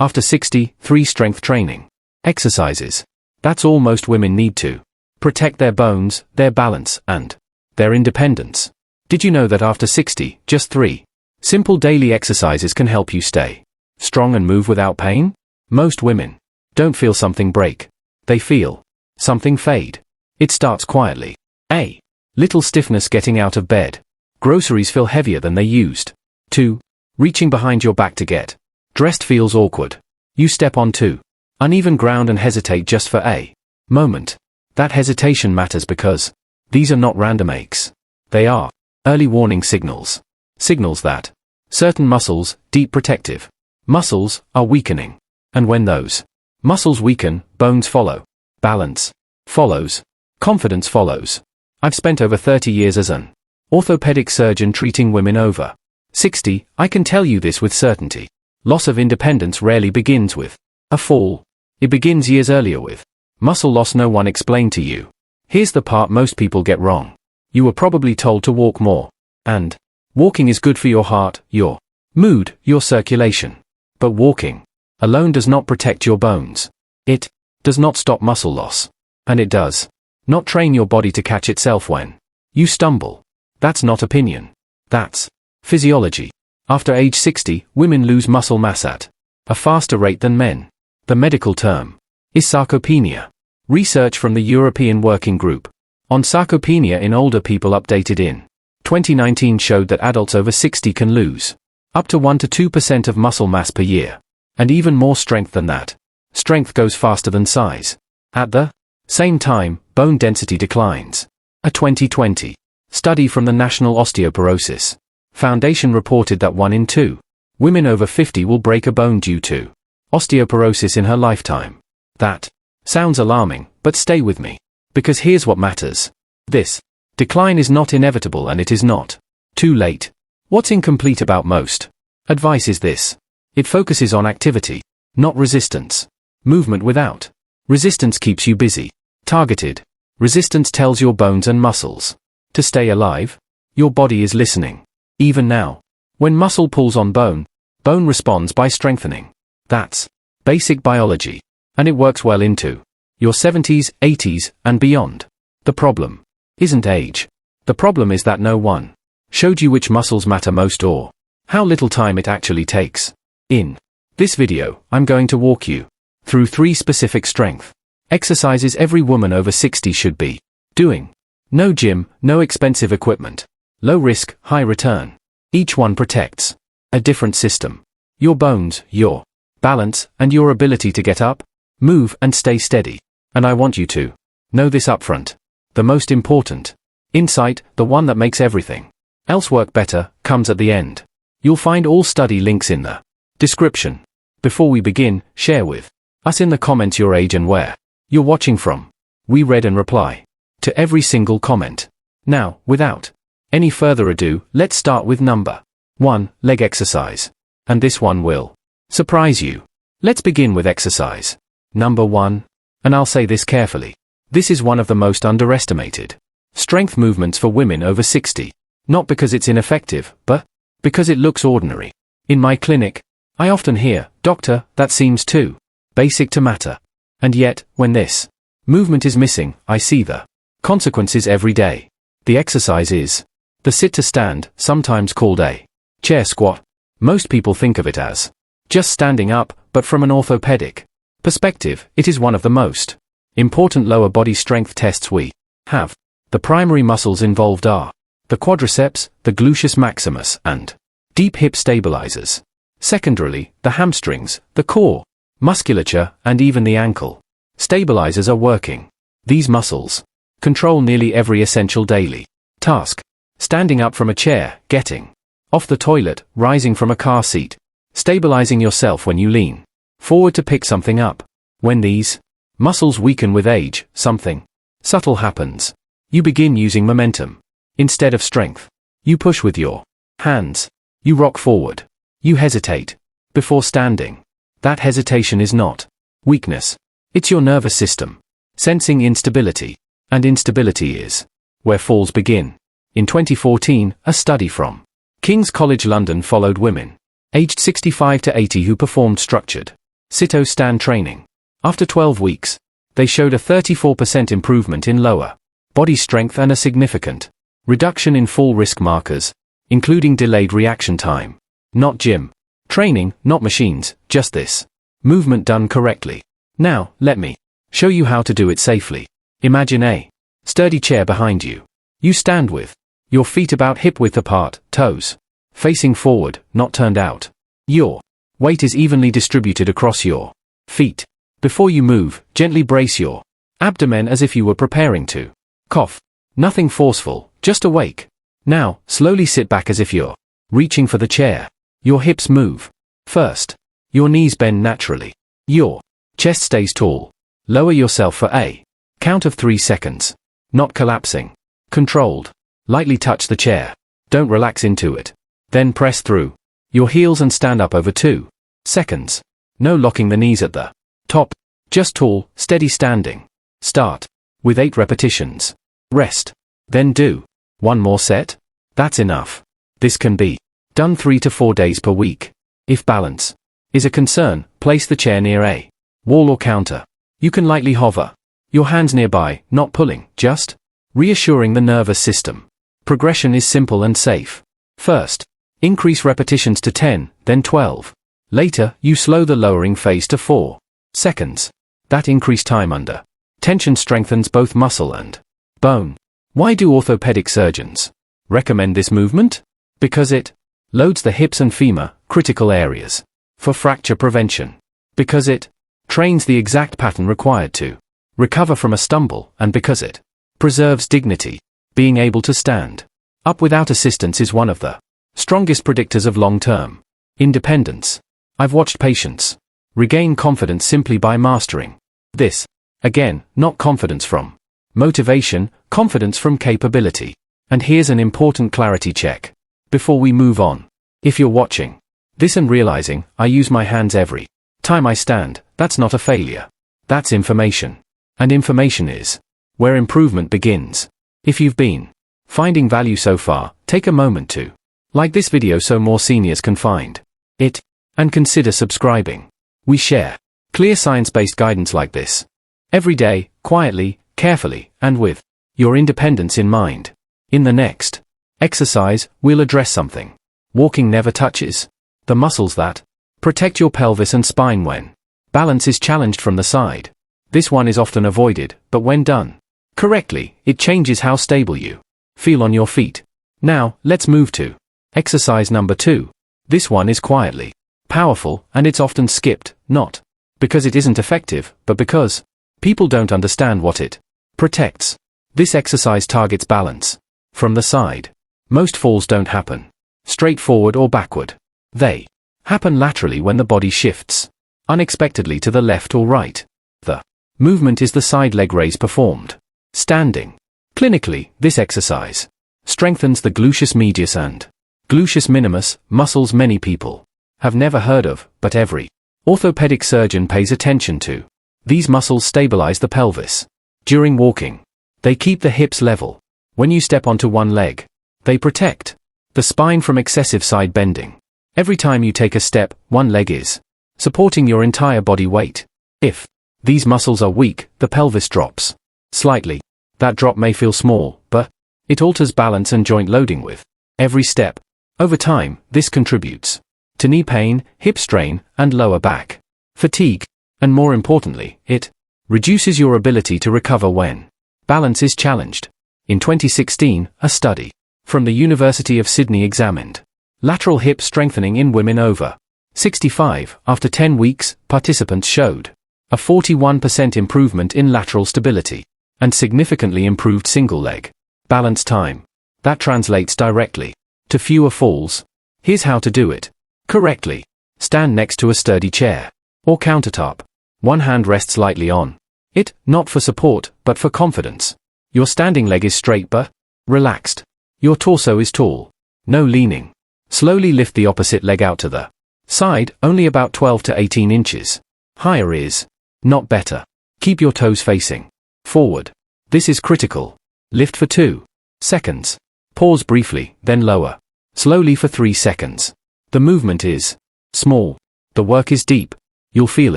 After 60, 3 strength training exercises. That's all most women need to protect their bones, their balance, and their independence. Did you know that after 60, just 3 simple daily exercises can help you stay strong and move without pain? Most women don't feel something break. They feel something fade. It starts quietly. A little stiffness getting out of bed. Groceries feel heavier than they used. 2. Reaching behind your back to get dressed feels awkward. You step on 2 uneven ground and hesitate just for a moment. That hesitation matters because these are not random aches. They are early warning signals. Signals that certain muscles, deep protective muscles, are weakening. And when those muscles weaken, bones follow. Balance follows. Confidence follows. I've spent over 30 years as an orthopedic surgeon treating women over 60. I can tell you this with certainty. Loss of independence rarely begins with a fall. It begins years earlier with muscle loss no one explained to you. Here's the part most people get wrong. You were probably told to walk more. And walking is good for your heart, your mood, your circulation. But walking alone does not protect your bones. It does not stop muscle loss. And it does not train your body to catch itself when you stumble. That's not opinion. That's physiology. After age 60, women lose muscle mass at a faster rate than men. The medical term is sarcopenia. Research from the European Working Group on sarcopenia in older people updated in 2019 showed that adults over 60 can lose up to 1 to 2% of muscle mass per year. And even more strength than that. Strength goes faster than size. At the same time, bone density declines. A 2020 study from the National Osteoporosis Foundation reported that 1 in 2 women over 50 will break a bone due to osteoporosis in her lifetime. That sounds alarming, but stay with me. Because here's what matters. This decline is not inevitable and it is not too late. What's incomplete about most advice is this. It focuses on activity, not resistance. Movement without resistance keeps you busy. Targeted resistance tells your bones and muscles to stay alive. Your body is listening. Even now, when muscle pulls on bone, bone responds by strengthening. That's basic biology. And it works well into your 70s, 80s, and beyond. The problem isn't age. The problem is that no one showed you which muscles matter most or how little time it actually takes. In this video, I'm going to walk you through 3 specific strength exercises every woman over 60 should be doing. No gym, no expensive equipment. Low risk, high return. Each one protects a different system. Your bones, your balance, and your ability to get up, move, and stay steady. And I want you to know this upfront. The most important insight, the one that makes everything else work better, comes at the end. You'll find all study links in the description. Before we begin, share with us in the comments your age and where you're watching from. We read and reply to every single comment. Now, without any further ado, let's start with number 1, leg exercise. And this one will surprise you. Let's begin with exercise number 1. And I'll say this carefully. This is one of the most underestimated strength movements for women over 60. Not because it's ineffective, but because it looks ordinary. In my clinic, I often hear, "Doctor, that seems too basic to matter." And yet, when this movement is missing, I see the consequences every day. The exercise is the sit to stand, sometimes called a chair squat. Most people think of it as just standing up, but from an orthopedic perspective, it is one of the most important lower body strength tests we have. The primary muscles involved are the quadriceps, the gluteus maximus, and deep hip stabilizers. Secondarily, the hamstrings, the core musculature, and even the ankle stabilizers are working. These muscles control nearly every essential daily task. Standing up from a chair, getting off the toilet, rising from a car seat, stabilizing yourself when you lean forward to pick something up. When these muscles weaken with age, something subtle happens. You begin using momentum instead of strength. You push with your hands. You rock forward. You hesitate before standing. That hesitation is not weakness. It's your nervous system sensing instability. And instability is where falls begin. In 2014, a study from King's College London followed women aged 65 to 80 who performed structured Sit-stand training. After 12 weeks, they showed a 34% improvement in lower body strength and a significant reduction in fall risk markers, including delayed reaction time. Not gym training, not machines, just this movement done correctly. Now, let me show you how to do it safely. Imagine a sturdy chair behind you. You stand with your feet about hip width apart, toes facing forward, not turned out. Your weight is evenly distributed across your feet. Before you move, gently brace your abdomen as if you were preparing to cough. Nothing forceful, just awake. Now, slowly sit back as if you're reaching for the chair. Your hips move. First, your knees bend naturally. Your chest stays tall. Lower yourself for a count of 3 seconds. Not collapsing. Controlled. Lightly touch the chair. Don't relax into it. Then press through your heels and stand up over 2 seconds. No locking the knees at the top. Just tall, steady standing. Start with 8 repetitions. Rest. Then do 1 more set. That's enough. This can be done 3 to 4 days per week. If balance is a concern, place the chair near a wall or counter. You can lightly hover your hands nearby, not pulling, just reassuring the nervous system. Progression is simple and safe. First, increase repetitions to 10, then 12. Later, you slow the lowering phase to 4 seconds. That increased time under tension strengthens both muscle and bone. Why do orthopedic surgeons recommend this movement? Because it loads the hips and femur, critical areas, for fracture prevention. Because it trains the exact pattern required to recover from a stumble, and because it preserves dignity. Being able to stand up without assistance is one of the strongest predictors of long-term independence. I've watched patients regain confidence simply by mastering this. Again, not confidence from motivation, confidence from capability. And here's an important clarity check before we move on. If you're watching this and realizing, I use my hands every time I stand, that's not a failure. That's information. And information is where improvement begins. If you've been finding value so far, take a moment to like this video so more seniors can find it, and consider subscribing. We share clear science-based guidance like this every day, quietly, carefully, and with your independence in mind. In the next exercise, we'll address something walking never touches: the muscles that protect your pelvis and spine when balance is challenged from the side. This one is often avoided, but when done correctly, it changes how stable you feel on your feet. Now, let's move to exercise number 2. This one is quietly powerful, and it's often skipped, not because it isn't effective, but because people don't understand what it protects. This exercise targets balance from the side. Most falls don't happen straight forward or backward. They happen laterally when the body shifts unexpectedly to the left or right. The movement is the side leg raise performed standing. Clinically, this exercise strengthens the gluteus medius and gluteus minimus, muscles many people have never heard of, but every orthopedic surgeon pays attention to. These muscles stabilize the pelvis. During walking, they keep the hips level. When you step onto one leg, they protect the spine from excessive side bending. Every time you take a step, one leg is supporting your entire body weight. If these muscles are weak, the pelvis drops slightly. That drop may feel small, but it alters balance and joint loading with every step. Over time, this contributes to knee pain, hip strain, and lower back fatigue. And more importantly, it reduces your ability to recover when balance is challenged. In 2016, a study from the University of Sydney examined lateral hip strengthening in women over 65. After 10 weeks, participants showed a 41% improvement in lateral stability and significantly improved single-leg balance time. That translates directly to fewer falls. Here's how to do it correctly. Stand next to a sturdy chair or countertop. One hand rests lightly on it, not for support, but for confidence. Your standing leg is straight but relaxed. Your torso is tall. No leaning. Slowly lift the opposite leg out to the side, only about 12 to 18 inches. Higher is not better. Keep your toes facing forward. This is critical. Lift for 2 seconds. Pause briefly, then lower slowly for 3 seconds. The movement is small. The work is deep. You'll feel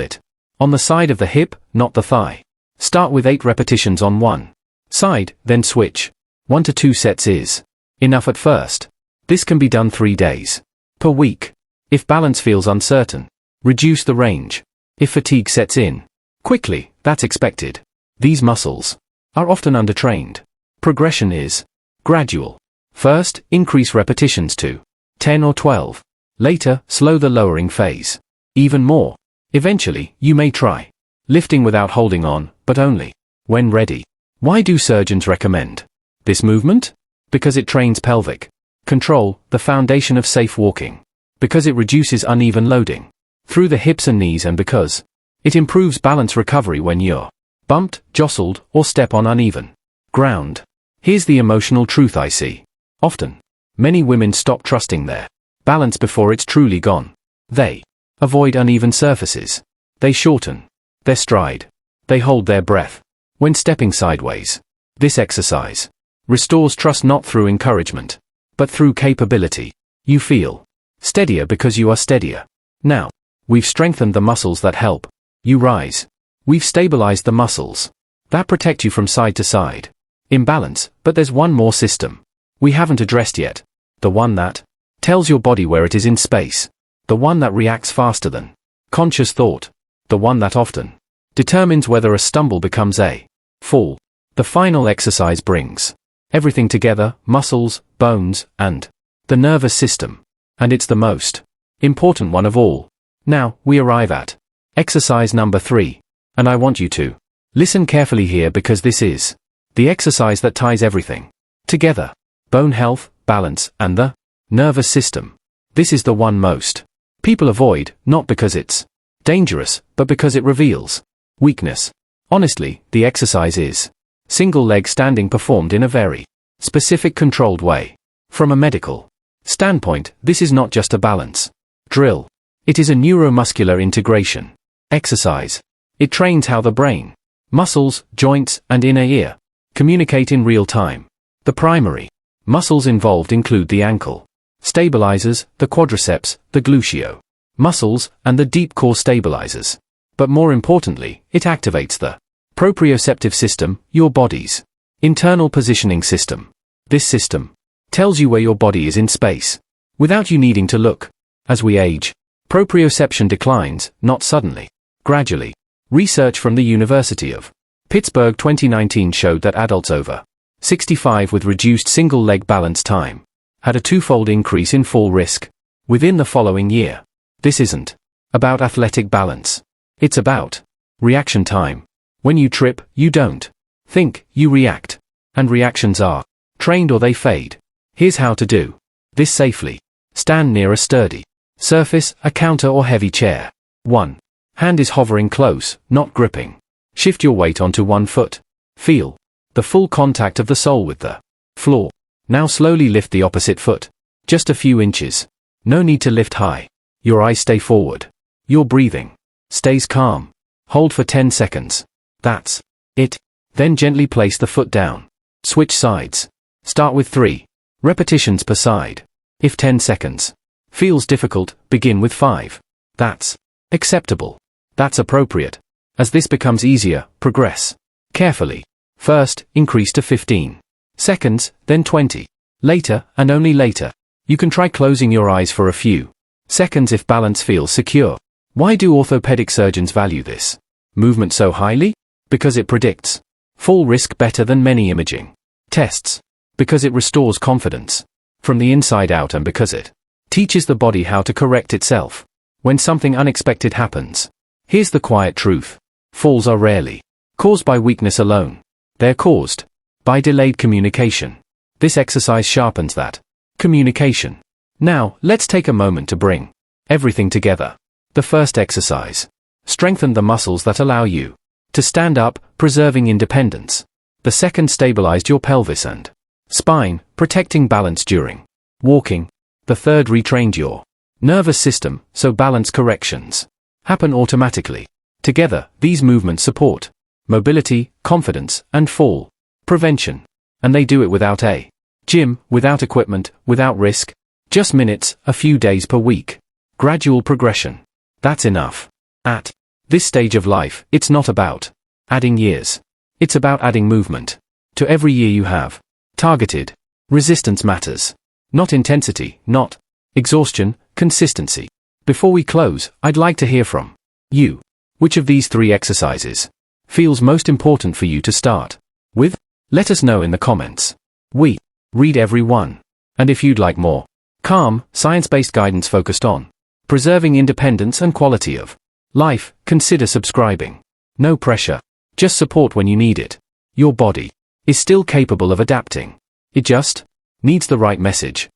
it. On the side of the hip, not the thigh. Start with 8 repetitions on one side, then switch. 1 to 2 sets is enough at first. This can be done 3 days per week. If balance feels uncertain, reduce the range. If fatigue sets in quickly, that's expected. These muscles are often undertrained. Progression is gradual. First, increase repetitions to 10 or 12. Later, slow the lowering phase even more. Eventually, you may try lifting without holding on, but only when ready. Why do surgeons recommend this movement? Because it trains pelvic control, the foundation of safe walking. Because it reduces uneven loading through the hips and knees, and because it improves balance recovery when you're bumped, jostled, or step on uneven ground. Here's the emotional truth I see often. Many women stop trusting their balance before it's truly gone. They avoid uneven surfaces. They shorten their stride. They hold their breath when stepping sideways. This exercise restores trust not through encouragement, but through capability. You feel steadier because you are steadier. Now, we've strengthened the muscles that help you rise. We've stabilized the muscles that protect you from side to side imbalance, but there's one more system we haven't addressed yet. The one that tells your body where it is in space. The one that reacts faster than conscious thought. The one that often determines whether a stumble becomes a fall. The final exercise brings everything together: muscles, bones, and the nervous system. And it's the most important one of all. Now, we arrive at exercise number 3. And I want you to listen carefully here, because this is the exercise that ties everything together: bone health, balance, and the nervous system. This is the one most people avoid, not because it's dangerous, but because it reveals weakness. Honestly, the exercise is single leg standing performed in a very specific controlled way. From a medical standpoint, this is not just a balance drill. It is a neuromuscular integration exercise. It trains how the brain, muscles, joints, and inner ear communicate in real time. The primary muscles involved include the ankle stabilizers, the quadriceps, the gluteal muscles, and the deep core stabilizers. But more importantly, it activates the proprioceptive system, your body's internal positioning system. This system tells you where your body is in space without you needing to look. As we age, proprioception declines, not suddenly, gradually. Research from the University of Pittsburgh 2019 showed that adults over 65 with reduced single-leg balance time had a 2-fold increase in fall risk within the following year. This isn't about athletic balance. It's about reaction time. When you trip, you don't think, you react. And reactions are trained or they fade. Here's how to do this safely. Stand near a sturdy surface, a counter or heavy chair. 1 hand is hovering close, not gripping. Shift your weight onto one foot. Feel the full contact of the sole with the floor. Now slowly lift the opposite foot. Just a few inches. No need to lift high. Your eyes stay forward. Your breathing stays calm. Hold for 10 seconds. That's it. Then gently place the foot down. Switch sides. Start with 3 repetitions per side. If 10 seconds feels difficult, begin with 5. That's acceptable. That's appropriate. As this becomes easier, progress carefully. First, increase to 15 seconds, then 20. Later, and only later, you can try closing your eyes for a few seconds if balance feels secure. Why do orthopedic surgeons value this movement so highly? Because it predicts fall risk better than many imaging tests. Because it restores confidence from the inside out, and because it teaches the body how to correct itself when something unexpected happens. Here's the quiet truth. Falls are rarely caused by weakness alone. They're caused by delayed communication. This exercise sharpens that communication. Now, let's take a moment to bring everything together. The first exercise strengthened the muscles that allow you to stand up, preserving independence. The second stabilized your pelvis and spine, protecting balance during walking. The third retrained your nervous system, so balance corrections happen automatically. Together, these movements support mobility, confidence, and fall prevention. And they do it without a gym, without equipment, without risk. Just minutes, a few days per week. Gradual progression. That's enough. At this stage of life, it's not about adding years. It's about adding movement to every year you have. Targeted resistance matters. Not intensity, not exhaustion, consistency. Before we close, I'd like to hear from you. Which of these 3 exercises feels most important for you to start with? Let us know in the comments. We read every one. And if you'd like more calm, science-based guidance focused on preserving independence and quality of life, consider subscribing. No pressure. Just support when you need it. Your body is still capable of adapting. It just needs the right message.